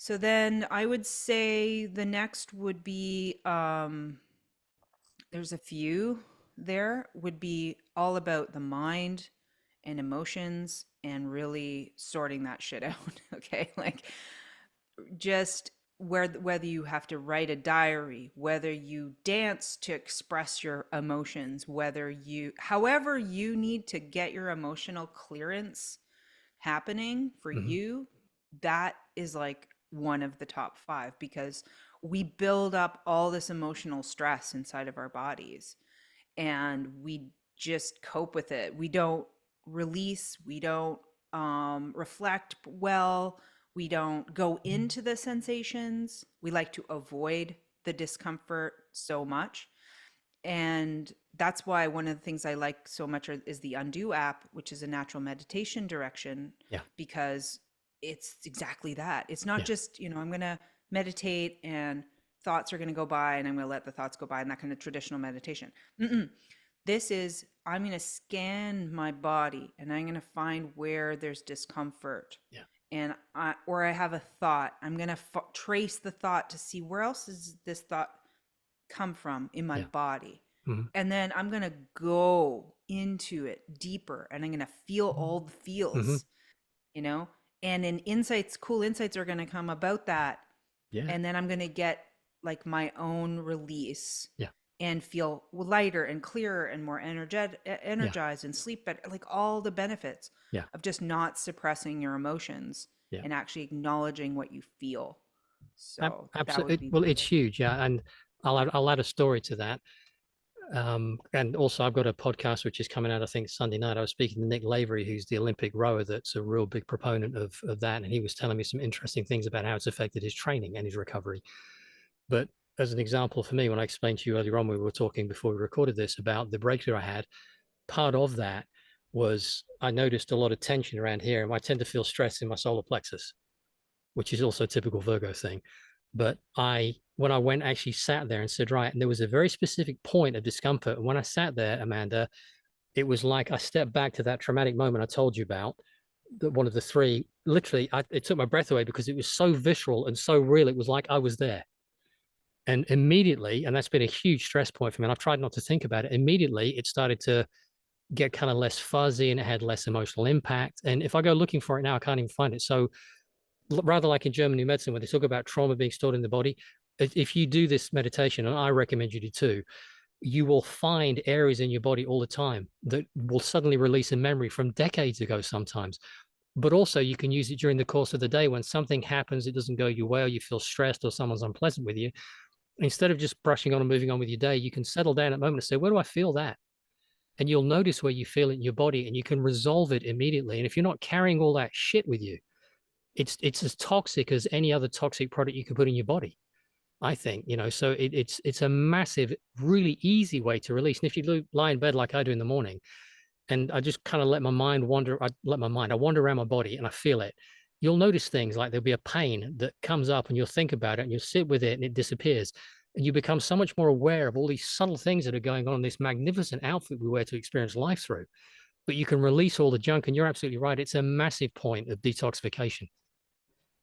So then I would say the next would be there's a few there would be all about the mind and emotions and really sorting that shit out. Okay, like just whether you have to write a diary, whether you dance to express your emotions, whether you however you need to get your emotional clearance happening for Hmm. you, that is like one of the top 5 because we build up all this emotional stress inside of our bodies and we just cope with it. We don't release, we don't reflect well, we don't go into the sensations. We like to avoid the discomfort so much. And that's why one of the things I like so much is the Undo app, which is a natural meditation direction, Yeah. because it's exactly that. It's not Yeah. just, I'm going to meditate and thoughts are going to go by and I'm going to let the thoughts go by and that kind of traditional meditation. Mm-mm. This is, I'm going to scan my body and I'm going to find where there's discomfort. Yeah. Or I have a thought, I'm going to trace the thought to see where else is this thought come from in my Yeah. body. Hmm. And then I'm going to go into it deeper and I'm going to feel all the Hmm. feels, you know? And cool insights are going to come about that. Yeah. And then I'm going to get like my own release Yeah. and feel lighter and clearer and more Yeah. energized and sleep better, like all the benefits Yeah. of just not suppressing your emotions Yeah. and actually acknowledging what you feel. So that would Absolutely. be Well, my it's huge. Yeah. And I'll add a story to that. And also, I've got a podcast which is coming out, I think, Sunday night. I was speaking to Nick Lavery, who's the Olympic rower that's a real big proponent of that. And he was telling me some interesting things about how it's affected his training and his recovery. But as an example for me, when I explained to you earlier on, we were talking before we recorded this about the breakthrough I had, part of that was I noticed a lot of tension around here. And I tend to feel stress in my solar plexus, which is also a typical Virgo thing. But when I went, actually sat there and said, right, and there was a very specific point of discomfort. And when I sat there, Amanda, it was like I stepped back to that traumatic moment I told you about, that one of the three, literally, it took my breath away because it was so visceral and so real. It was like I was there. And immediately, and that's been a huge stress point for me, and I've tried not to think about it, immediately it started to get kind of less fuzzy and it had less emotional impact. And if I go looking for it now, I can't even find it. So rather like in German New Medicine, where they talk about trauma being stored in the body, if you do this meditation, and I recommend you do too, you will find areas in your body all the time that will suddenly release a memory from decades ago sometimes. But also you can use it during the course of the day when something happens, it doesn't go your way, or you feel stressed or someone's unpleasant with you. Instead of just brushing on and moving on with your day, you can settle down at a moment and say, where do I feel that? And you'll notice where you feel it in your body and you can resolve it immediately. And if you're not carrying all that shit with you, it's as toxic as any other toxic product you can put in your body. I think, so it's a massive, really easy way to release. And if you lie in bed like I do in the morning, and I just kind of let my mind wander, I wander around my body and I feel it. You'll notice things like there'll be a pain that comes up and you'll think about it and you'll sit with it and it disappears. And you become so much more aware of all these subtle things that are going on in this magnificent outfit we wear to experience life through. But you can release all the junk. And you're absolutely right. It's a massive point of detoxification.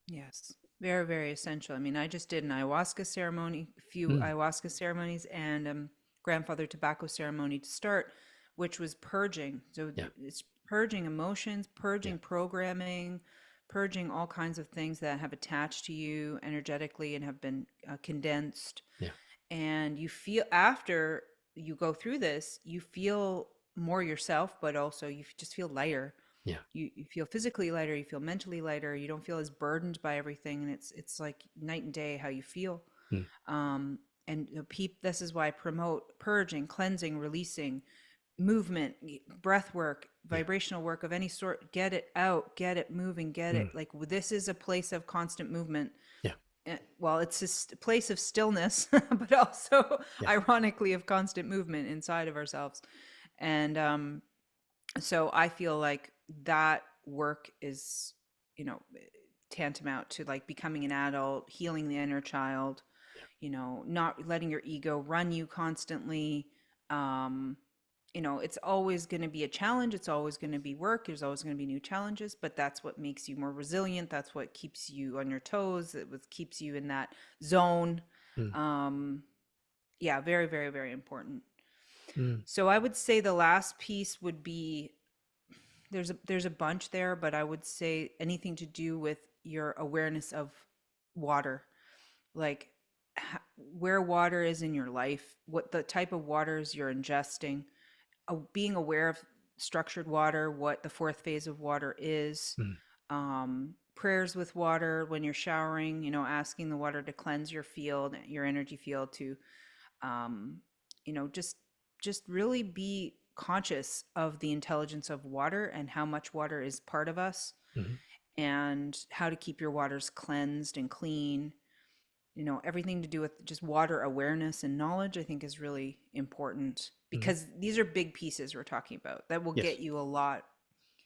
Yes, very, very essential. I mean, I just did an ayahuasca ceremony, a few Mm, ayahuasca ceremonies, and grandfather tobacco ceremony to start, which was purging. So yeah. it's purging emotions, Yeah. purging programming, purging all kinds of things that have attached to you energetically and have been condensed. Yeah. And you feel after you go through this, you feel more yourself, but also you just feel lighter. Yeah. You feel physically lighter, you feel mentally lighter, you don't feel as burdened by everything, and it's like night and day how you feel. Mm, um and this is why I promote purging, cleansing, releasing, movement, breath work, yeah. vibrational work of any sort. Get it out, get it moving, get Mm, it like this is a place of constant movement. yeah. Well, it's a place of stillness but also Yeah. ironically of constant movement inside of ourselves. And so I feel like that work is, you know, tantamount to like becoming an adult, healing the inner child, Yeah. not letting your ego run you constantly. Um, it's always going to be a challenge. It's always going to be work. There's always going to be new challenges, but that's what makes you more resilient. That's what keeps you on your toes. It was keeps you in that zone. Mm, Um, yeah, very, very, very important. mm, So I would say the last piece would be there's a bunch there, but I would say anything to do with your awareness of water, like where water is in your life, what the type of waters you're ingesting, being aware of structured water, what the fourth phase of water is, mm, prayers with water when you're showering, asking the water to cleanse your field, your energy field, to, um, just really be conscious of the intelligence of water and how much water is part of us, mm, and how to keep your waters cleansed and clean. Everything to do with just water awareness and knowledge, I think is really important, mm. because these are big pieces we're talking about that will Yes. get you a lot.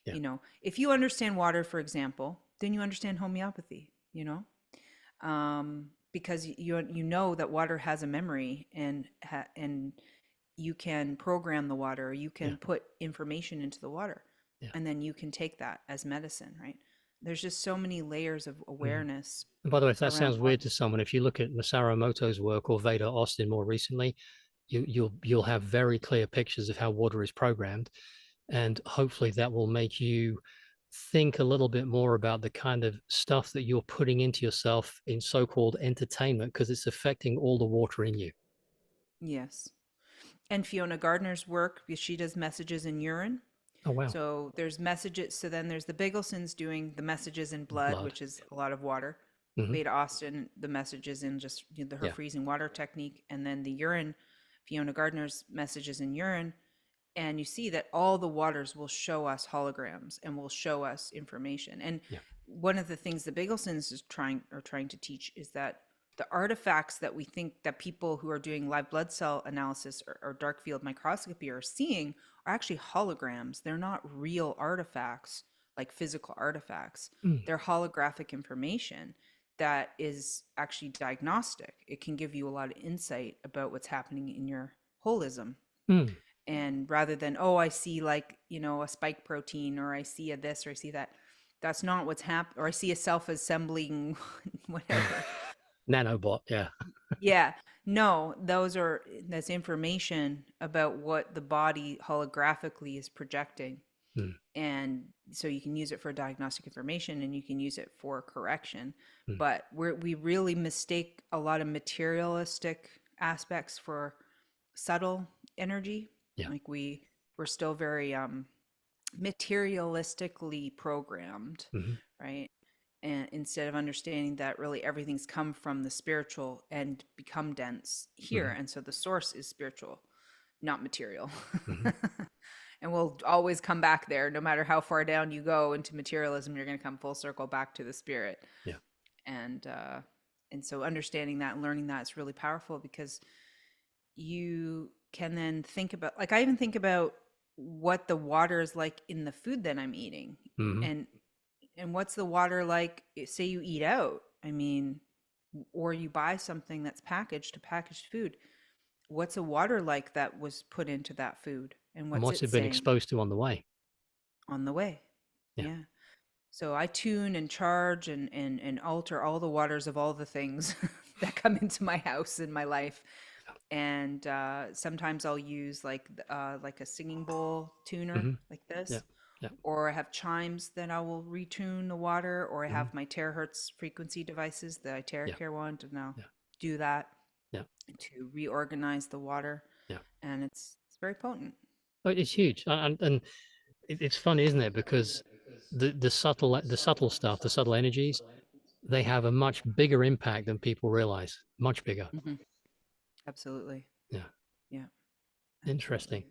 Yeah. If you understand water, for example, then you understand homeopathy, because you know that water has a memory, and you can program the water, you Yeah. can put information into the water, Yeah. and then you can take that as medicine, right? There's just so many layers of Mm. awareness And by the way, if that around sounds weird water. to someone, if you look at Masaru Emoto's work or Veda Austin more recently, you'll have very clear pictures of how water is programmed, and hopefully that will make you think a little bit more about the kind of stuff that you're putting into yourself in so-called entertainment, because it's affecting all the water in you. Yes. And Fiona Gardner's work, because she does messages in urine. Oh wow. So there's messages. So then there's the Bigelsons doing the messages in blood, Blood. which is a lot of water. Hmm. Beta Austin, the messages in just her Yeah. freezing water technique. And then the urine, Fiona Gardner's messages in urine. And you see that all the waters will show us holograms and will show us information. And Yeah. one of the things the Bagelsons is trying to teach is that the artifacts that we think that people who are doing live blood cell analysis, or dark field microscopy, are seeing are actually holograms. They're not real artifacts, like physical artifacts. Mm, They're holographic information that is actually diagnostic. It can give you a lot of insight about what's happening in your holism. mm, And rather than, oh, I see, like, a spike protein, or I see a this, or I see that, that's not what's happening. Or I see a self-assembling whatever. nanobot. Yeah. Yeah, no, that's information about what the body holographically is projecting. Mm, And so you can use it for diagnostic information, and you can use it for correction. mm, But we really mistake a lot of materialistic aspects for subtle energy. yeah. Like we're still very materialistically programmed, Hmm. right? And instead of understanding that really everything's come from the spiritual and become dense here, Hmm. and so the source is spiritual, not material. Hmm. And we'll always come back there. No matter how far down you go into materialism, you're going to come full circle back to the spirit. Yeah. And uh and so understanding that and learning that is really powerful, because you can then think about, like, I even think about what the water is like in the food that I'm eating. Hmm. And and what's the water like, say you eat out, I mean, or you buy something that's packaged, to packaged food. What's a water like that was put into that food, and And what's what's it it been saying exposed to on the way? on the way? Yeah. Yeah. So I tune and charge and alter all the waters of all the things that come into my house in my life. And sometimes I'll use like a singing bowl tuner Hmm. like Yeah. this, Yeah. or I have chimes that I will retune the water, or I Hmm. have my terahertz frequency devices, the Yeah. iTerracare one, and I'll Yeah. do that Yeah. to reorganize the water, Yeah. and it's very potent. Oh, it's huge, and it's funny, isn't it? Because the subtle stuff, the subtle energies, they have a much bigger impact than people realize. Much bigger. Hmm. Absolutely. Yeah. Yeah, Interesting. absolutely.